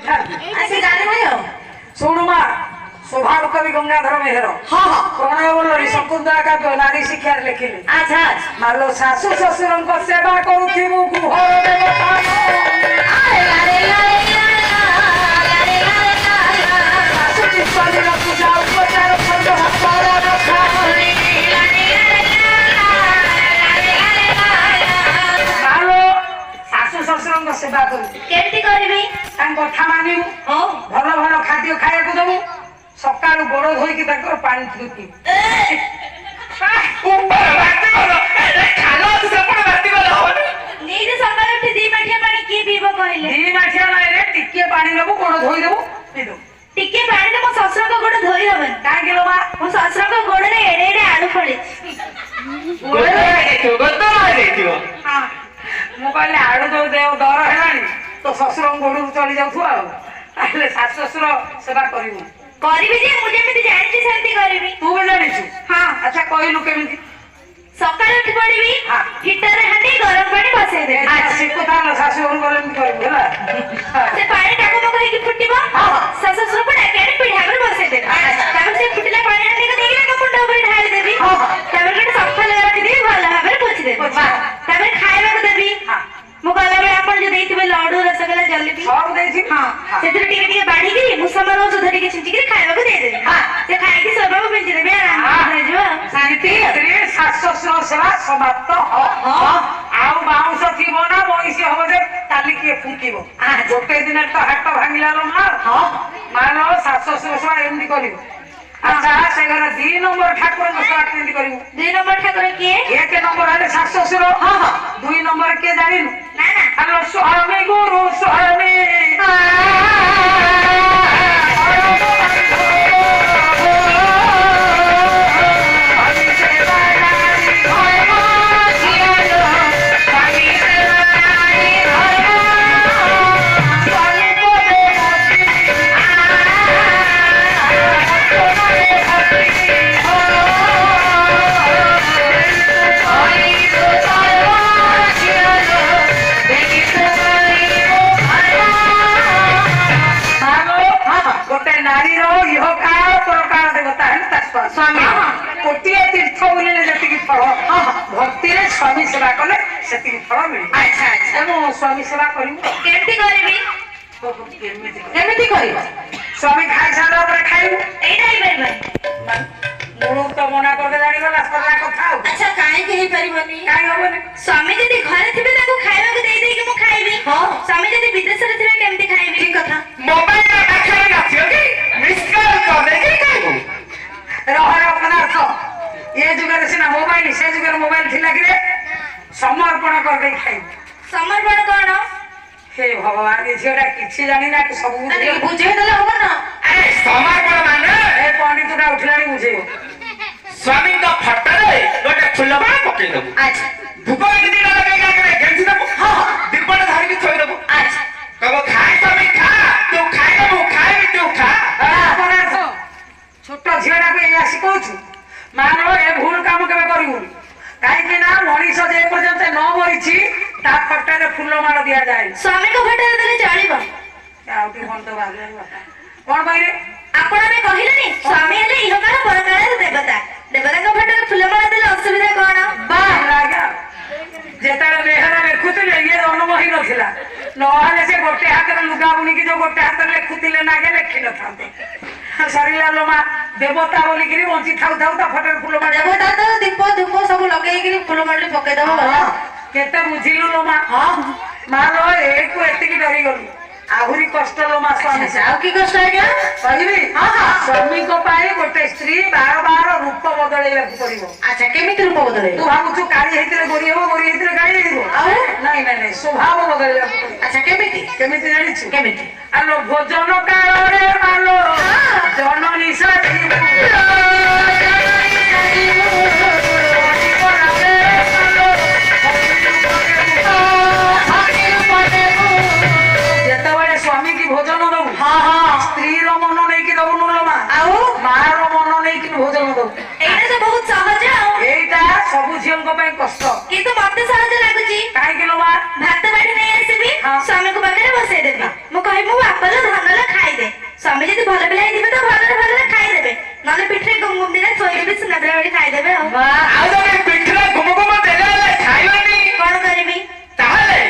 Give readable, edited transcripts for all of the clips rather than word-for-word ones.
से जाने भाई हो सुन मा स्वभाव कवि गंगाधर मेहर हाँ हाँ प्रणय बोलरी शकुंतला का नारी शिक्षा लिखिले अच्छा मालो शाशु शशुरंक सेवा करुथिबु गुहर देवता शाशु चित्तलीर पूजा उपचार सर्व भक्तर रक्षा मालो शाशु शशुरंक सेवा करू केमती करबी कथा मानिबु हो भल भल खाद्य खाइବାକୁ देबु सकाळु गोड़ धोइकी तकर पानी पिबु नीजे सकाळ उठी दी माठिया पानी की पीबो कहले दी माठिया नाही रे टिके पानी लेबु गोड़ धोइ देबु पिदु टिके पानी मो ससुर को गोड़ धोई हबन काहे गेलो बा मो ससुर को गोड़ रे एडे एडे आलू पड़ी गोड़ हां मो कहले आड़ू दो देव डर हेलानी तो ससुर गोड़ चली जाउथु आ ताले सास ससुर सेवा करिवु करबी जे मुझे में जानती सेंती करबी तू भी जानिछु हां अच्छा कहलु केमिति सकाळ उठी पड़बी हां हिटर रे हांडी गरम पानी बसाई दे अच्छा से कोथा सासु घर गले करिवु हला से पानी टाको मको हेकी फुटिबो हां सास ससुर को डाके पीढ़ा पर बसाई दे तापर से फुटिला पानी हांडी को देखिला को मुंड ऊपर ढाली देबी हां तापर के सफा लगा रखी देबी भला भाबे पोछि देबी तापर खाइबा को देबी हां मो कहला बे आपण जे देइथिबे लड्डू रसगोल्ला जलेबी सब देछि हां सेतिर टिके टिके बाढी की मुसमर सुधा टिके छिंची के खाइबा को दे देबी हां से खाइ की सब बेंच देबी आराम से जो शांति रे सास ससुर सेवा समाप्त आउ बाउंस थिबो ना मइसी हबो जे ताली के फुकिबो गोटे दिन तो हाट भांगिला लो मार मानो सास ससुर सेवा एमदी करिवो अच्छा से घर 2 नंबर ठाकुर को सेवा केमदी करिवो 2 नंबर ठाकुर के 1 नंबर आले सास ससुर हां 2 नंबर के जानिनु ना ना हेलो स्वामी गुरु स्वामी स्वामी कोटिया तीर्थ बोले जति फल भक्ति रे स्वामी सेवा कले सेति फल मिले अच्छा अच्छा मो स्वामी सेवा करिम केमती करबी केमिति करिब स्वामी खाइ सारा पर खाइब एटा ही बेर मुरु तो मना कर दे जानी गला सरला कथा अच्छा काहे के हे परिबनी काहे होबनी स्वामी जदी घरे थिबे ताको खाइबा को देई देई के मो खाइबी हां स्वामी जदी विदेश रे थिबे केमती खाइबी ठीक कथा मोबाइल आखरे नाथियो कि मिस कॉल कर दे के खाइबो रहर पदार्थ ये जुगर सिना मोबाइल से जुगर मोबाइल थिला कि रे समर्पण कर दे खाइब समर्पण कोन हे भगवान ये झेडा किछि जानि ना सब बुझे देला हो ना अरे समर्पण माने ए पंडितटा उठलानी बुझे स्वामी का फटा रे गोटे फुलबा पके दबु अच्छा धूप दीदी लगा के गेंजी दबु हां दीपन धरि के छोइ दबु अच्छा कबो खाए स्वामी खा तू खाए दबु खाए भी तू खा पदार्थ छोट झेडा पे या सिकोछु मानो ए भूल काम केबे करिवु काई कि ना मनीष जे पर्यंत न मरिछि ता फटा रे फूल मार दिया जाए स्वामी को फटा देले चलिबो आउटी कोन तो भागे कोन भाई रे आपण में कहिलेनी स्वामी हेले इहकार परकार देवता देवता को फटा फूल माला देले असुविधा कोन बा लागा जेता मेहरा लेखुतिले ये अनुमहि नथिला नहाले से गोटे हाथ रे लुगा बुनी कि जो गोटे हाथ रे लेखुतिले नागे लेखि न थांते सरिला लोमा देवता बोली गिरी वंची थाउ थाउ ता फटे फूल मार देवता तो दीप धूप सब लगेई गिरी फूल माला पके दबो केते बुझिलु लोमा हां मालो एको एति की डरी गलु आहुरी कष्ट लोमा स्वामी आउ की कष्ट है क्या कहबी हां हां स्वामी को पाए गोटे स्त्री बार बार रूप बदलेबा पड़िबो अच्छा केमिति रूप बदले तू भाबु काली हेतिरे गोरी हेबो गोरी हेतिरे काली हेबो नहीं नहीं नहीं स्वभाव बदलेबा अच्छा केमिति केमिति जानि छु केमिति आलो भोजन काल रे मालो जननी साथी स्वामी की भोजन दबु हां हां स्त्री रो मन नै कि दबु नो मा आउ मां रो मन नै कि भोजन दबु एटा तो बहुत सहज एटा सब झियन को पय कष्ट किंतु मते सहज लागुची काहे कि लो मा भात बाड़ी नै आसीबी स्वामी को बागरे बसै देबी मो कहि मो बापा रो धन ସ୍ୱାମୀ ଯଦି ଭଲ ପିଲା ହେଇଥିବେ ତ ଭଲରେ ଭଲରେ ଖାଇଦେବେ, ନହେଲେ ପିଠରେ ଗୁମଗୁମ ଦିନେ ଶୋଇଦେବେ ସୁନା ପିଲା ଭଳି ଖାଇଦେବେ ଆଉ। ଆଉ ଯଦି ପିଠିରେ ଗୁମଗୁମ ଦେଲେ ହେଲେ ଖାଇବାନି କଣ କରିବି? ତାହେଲେ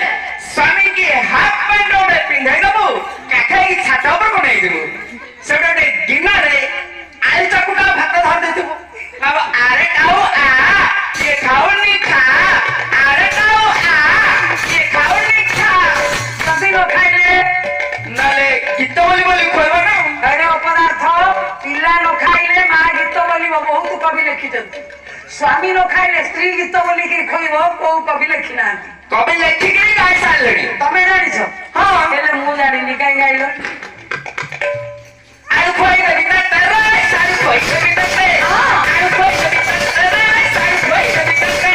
ସ୍ୱାମୀ କି ହାଫ୍ ପ୍ୟାଣ୍ଟ ଗୋଟେ ପିନ୍ଧାଇ ଦବୁ, କାଖେଇକି ଛାତ ଉପରକୁ ନେଇଯିବୁ, ସେଟା ଗୋଟେ ଗିନାରେ ଆଳୁ ଚକୁଟା ଭାତ ଧରି ଦେଇଥିବୁ, ଆଉ ଆରେ ଖାଉ ଆ ଇଏ ଖାଉନି ଖା, ଆରେ ଖାଉ ଆ ଇଏ ଖାଉନି ଖା, ଯଦି ନ ଖାଇଲେ ନହେଲେ ଗୀତ ବୋଲି ବୋଲି କହିବ ନା। ଏଇଟା ଅପଦାର୍ଥ। ପିଲା ନ ଖାଇଲେ ମା ଗୀତ ବୋଲିବ, ବହୁତ କବି ଲେଖିଛନ୍ତି। ସ୍ୱାମୀ ନ ଖାଇଲେ ସ୍ତ୍ରୀ ଗୀତ ବୋଲିକି କହିବ, କୋଉ କବି ଲେଖି ନାହାନ୍ତି। କବି ଲେଖିକି ଗାଇ ସାରିଲେଣି। ତମେ ଜାଣିଛ? ହଁ। ହେଲେ ମୁଁ ଜାଣିନି, କାହିଁ ଗାଇଲ? ଆଳୁ ଖୋଇଦେବି ନା ତେରେ, ସାରୁ ଖୋଇଦେବି ନା ତେ, ଆଳୁ ଖୋଇଦେବି ନା ତେରେ, ସାରୁ ଖୋଇଦେବି ନା ତେ,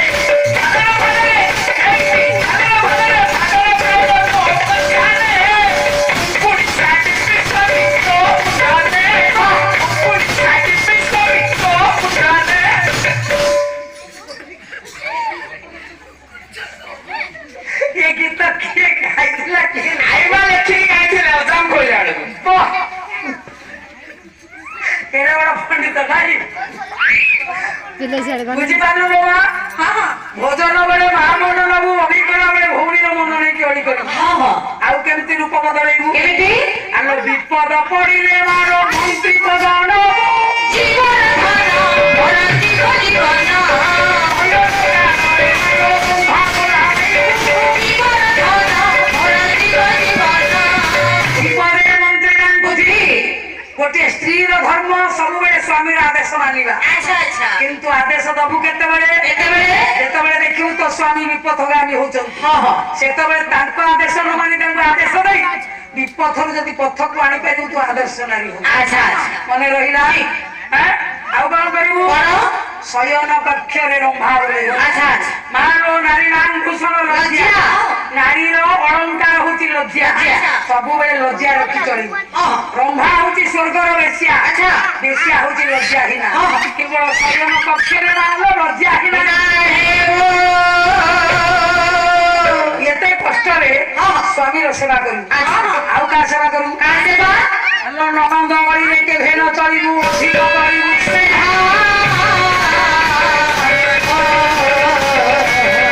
ଭାଗର ଭଲରେ ଖାଇବି, ଭାଗର ଭଲରେ ଭାଗର ଖାଇବ ତ ଅପଚାରେ, ପୁଣି ଛାଟି ପିସରି ତ ପୁରାନେ, ପୁଣି ଛାଟି ପିସରି ତ ପୁରାନେ। ଏ ଗୀତ କିଏ ଗାଇଥିଲା? କିଏ ଆଇବା ଲେଖିକି ଗାଇଥିଲେ ଅଜାମ କହିଲା ବେଳକୁ। କେଡ଼େ ବଡ଼ ପଣ୍ଡିତ ନାଇଁ? ପିଲେ ସିଆଡେ ଗଲେ ବୁଝିପାରିଲୁ ଲୋ ମା? ହଁ ହଁ ଭୋଜନ ବେଳେ ମା ମନ ନବୁ, ଅଳିକଲା ବେଳେ ଭଉଣୀର ମନ ନେଇକି ଅଳି କରିବୁ। ଆଉ କେମିତି ରୂପ ବଦଳେଇବୁ? କେମିତି? ଆଲୋ ବିପଦ ପଡ଼ିଲେ ମାର ମନ୍ତ୍ରୀ ପଦ ନବୁ। ଜୀବନ ଧନ ମୋର ଜୀବ ଜୀବନ, ଜୀବନ ଧନ ମୋର ଜୀବ ଜୀବନ। ବିପଦରେ ମନ୍ତ୍ରୀ ବୁଝି ଗୋଟିଏ ସ୍ତ୍ରୀର ଧର୍ମ ସବୁବେଳେ ସ୍ୱାମୀର ଆଦେଶ ମାନିବା। ଆଚ୍ଛା ଆଚ୍ଛା। କିନ୍ତୁ ଆଦେଶ ଦବୁ କେତେବେଳେ? ଯେତେବେଳେ ଦେଖିବୁ ତୋ ସ୍ୱାମୀ ବିପଥଗାମୀ ହଉଛନ୍ତି, ସେତେବେଳେ ତାଙ୍କ ଆଦେଶ ନ ମାନି ତାଙ୍କୁ ଆଦେଶ ଦେଇ ବିପଥରୁ ଯଦି ପଥକୁ ଆଣିପାରିବୁ ତୁ ଆଦର୍ଶ ନାରୀ ହବୁ। ଆଚ୍ଛା ଆଚ୍ଛା। ମନେ ରହିଲା? ଆଉ କଣ କରିବୁ? ଶୟନ କକ୍ଷରେ ରମ୍ଭା ବୋଲେଇବ। ଆଚ୍ଛା ଆଚ୍ଛା। ମାର ନାରୀ ନାମ ଭୂଷଣ ଲଜ୍ଜା। ନାରୀର ଅଳଙ୍କାର ହଉଛି ଲଜ୍ଜା। ସବୁବେଳେ ଲଜ୍ଜା ରଖି ଚଳିବୁ। ରମ୍ଭା ହଉଛି ସ୍ୱର୍ଗର ବେଶ୍ୟା। ବେଶ୍ୟା ହଉଛି ଲଜ୍ଜାହୀନା। କେବଳ ଶୟନ କକ୍ଷରେ ରହିଲ ଲଜ୍ଜାହୀନା। ଏତେ କଷ୍ଟରେ ସ୍ୱାମୀର ସେବା କରିବୁ। ଆଉ କାହା ସେବା କରିବୁ? ନଣନ୍ଦ ଗଳିରେ କେଭେ ନ ଚଳିବୁ, ଅଧିକ କରିବୁ ସ୍ନେହ।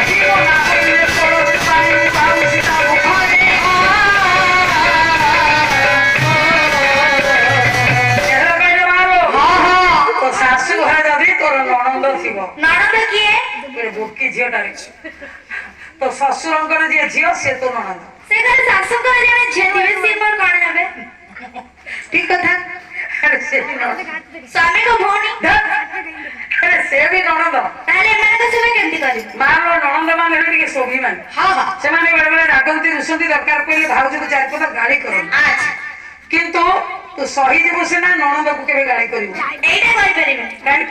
ଜୀବନ କରିଲେ ପଡ଼ୋଶୀ ପାଣିରୁ ପାଉସି ତା ମୁଖରେ। ହେଲା କହିଲେ ମାର? ତୋ ଶାଶୁ ଘରେ ଯଦି ତୋର ନଣନ୍ଦ ଥିବ, ନଣନ୍ଦ କିଏ? ଗୋଟେ ବୋକି ଝିଅଟାରେ, ତୋ ଶ୍ୱଶୁରଙ୍କର ଯିଏ ଝିଅ ସେ ତୋ ନଣନ୍ଦ। ସେ ଘରେ ଶାଶୁଙ୍କର ଜଣେ ଝିଅ ଥିବେ, ସିଏ ମୋର କଣ ହେବେ? ଠିକ କଥା। ସେ ବି ନଣନ୍ଦ। ସ୍ୱାମୀଙ୍କ ଭଉଣୀ, ସେ ବି ନଣନ୍ଦ। ତାହେଲେ ଏମାନଙ୍କ ସେବା କେମିତି କରିବି? ମାର ନଣନ୍ଦ ମାନେ ହେଲେ ଟିକେ ଶୋଭି ମାନେ। ସେମାନେ ବେଳେ ବେଳେ ରାଗନ୍ତି, ରୁଷନ୍ତି, ଦରକାର ପଡ଼ିଲେ ଭାଉଜକୁ ଚାରିପଦ ଗାଳି କରନ୍ତି। ଆଚ୍ଛା। କିନ୍ତୁ ତୁ ସହିଯିବୁ ସିନା, ନଣନ୍ଦକୁ କେବେ ଗାଳି କରିବୁ? ଏଇଟା କରିପାରିବି। ଗାଳି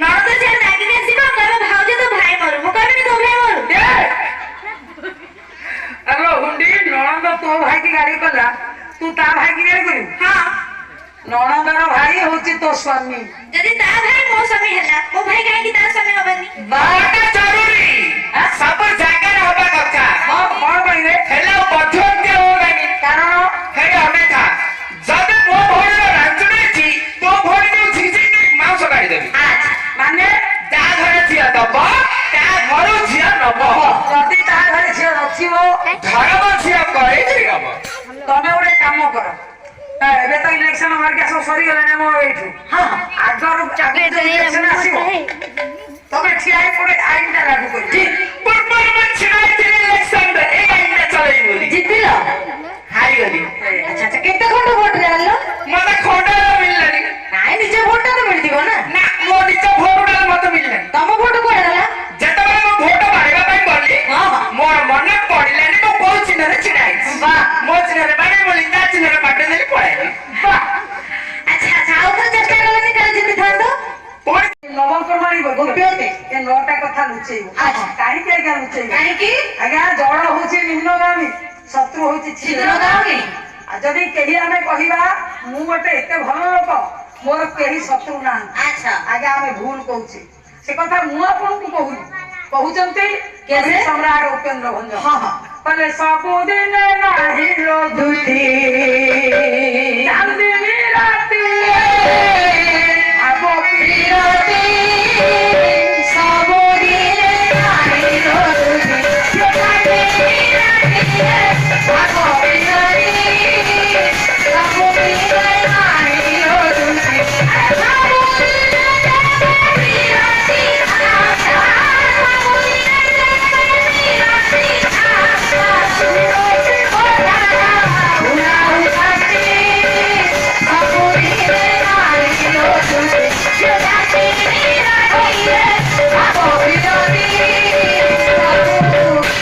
ନଣନ୍ଦ ସିଆଡେ ରାଗିକି ଆସିବ, କହିବ ଭାଉଜ ତୋ ଭାଇ ମରୁ। ମୁଁ କହିବିନି ତୋ ଭାଇ ମରୁ। ଆଲୋ ହୁଣ୍ଡି, ନଣନ୍ଦ ତୋ ଭାଇକି ଗାଳି କଲା, ତୁ ତା ଭାଇକି ଗାଳି କରିବୁ? ହଁ। ନଣନ୍ଦର ଭାଇ ହଉଛି ତୋ ସ୍ୱାମୀ। ଯଦି ତା ଭାଇ ମୋ ସ୍ୱାମୀ ହେଲା, ମୋ ଭାଇ କାହିଁକି ତା ସ୍ୱାମୀ ହବନି? ବାଟା ଜରୁରୀ ସବୁ ଜାଗାରେ ହବା କଥା। କଣ କହିବେ? ହେଲେ ମଧ୍ୟସ୍ଥି ହବନି। କାରଣ ହେଲେ ଅନେକା ଯଦି ମୋ ଭଉଣୀର ରାଞ୍ଚୁଡ଼ି ଅଛି, ତୋ ଭଉଣୀକୁ ଝିଝିକି ମାଉସ କାଢିଦେବି। ମାନେ ତା ଘରେ ଝିଅ ଦବ, ତା ଘରୁ ଝିଅ ନବ। ଯଦି ତା ଘରେ ଝିଅ ନଥିବ, ଧରମ ଝିଅ କହିକି ହବ। ତମେ ଗୋଟେ କାମ କର। ଏବେ ତ ଇଲେକ୍ସନ ମାର୍କା ସବୁ ସରିଗଲାଣି ଆମ ଏଇଠୁ। ଆଗରୁ ଇଲେକ୍ସନ ଆସିବ, ତମେ ଠିଆ ହେଇ ପଡେ ଆଇନଟା ଲାଗୁ କରିବ। ପୂର୍ବରୁ ମୁଁ ଛିଡ଼ା ହେଇଥିଲି ଇଲେକ୍ସନରେ, ଏଇ ଆଇନଟା ଚଳେଇବି ବୋଲି। ଜିତିଲ? ହାରିଗଲି। ଆଚ୍ଛା କେତେ ଖଣ୍ଡ ଭୋଟ ଜାଣିଲ? ମତେ ଖଣ୍ଡ ମିଳିଲାନି। ନାଇଁ ନିଜ ଭୋଟଟା ତ ମିଳିଥିବ ନା? ନା, ମୋ ନିଜ ଭୋଟ ଗୁଡାକ ମତେ ମିଳିଲାନି। ତମ ଭୋଟ କୁଆଡେ ଗଲା? ଯେତେବେଳେ ମୁଁ ଭୋଟ ମାରିବା ପାଇଁ ଗଲି, ମୋର ମନେ ପଡିଲାନି ମୁଁ କୋଉ ଚିହ୍ନରେ ଛିଡ଼ା ହେଇଛି। ମୋ ଚିହ୍ନରେ ବାଡ଼େଇ ବୋଲି ତା ଚିହ୍ନରେ ବାଟେଇ ଦେଲି, ପଳେଇଲି। ଆଚ୍ଛା ଆଚ୍ଛା। ଆଉ ଥରେ ଚେଷ୍ଟା କଲନି, କାଳେ ଜିତିଥାନ୍ତ? ପୁଣି ନବକର୍ମାଣୀ ଗୋପ୍ୟତେ ଏ ନଅଟା କଥା ଲୁଚେଇବ। କାହିଁକି ଆଜ୍ଞା ଲୁଚେଇବ? କାହିଁକି? ଆଜ୍ଞା ଜଳ ହଉଛି ନିମ୍ନଗାମୀ, ଶତ୍ରୁ ହଉଛି ଛିଦ୍ରଗାମୀ। ଆଉ ଯଦି କେହି ଆମେ କହିବା ମୁଁ ଗୋଟେ ଏତେ ଭଲ ଲୋକ, ମୋର କେହି ଶତ୍ରୁ ନାହାନ୍ତି, ଆଚ୍ଛା। ଆଜ୍ଞା ଆମେ ଭୁଲ କହୁଛେ। ସେ କଥା ମୁଁ ଆପଣଙ୍କୁ କହୁନି, କହୁଛନ୍ତି କିଏ? ସମ୍ରାଟ ଉପେନ୍ଦ୍ର ଭଞ୍ଜ। କହିଲେ ସବୁଦିନ ନାହିଁ ଲୋ ଦୁଧି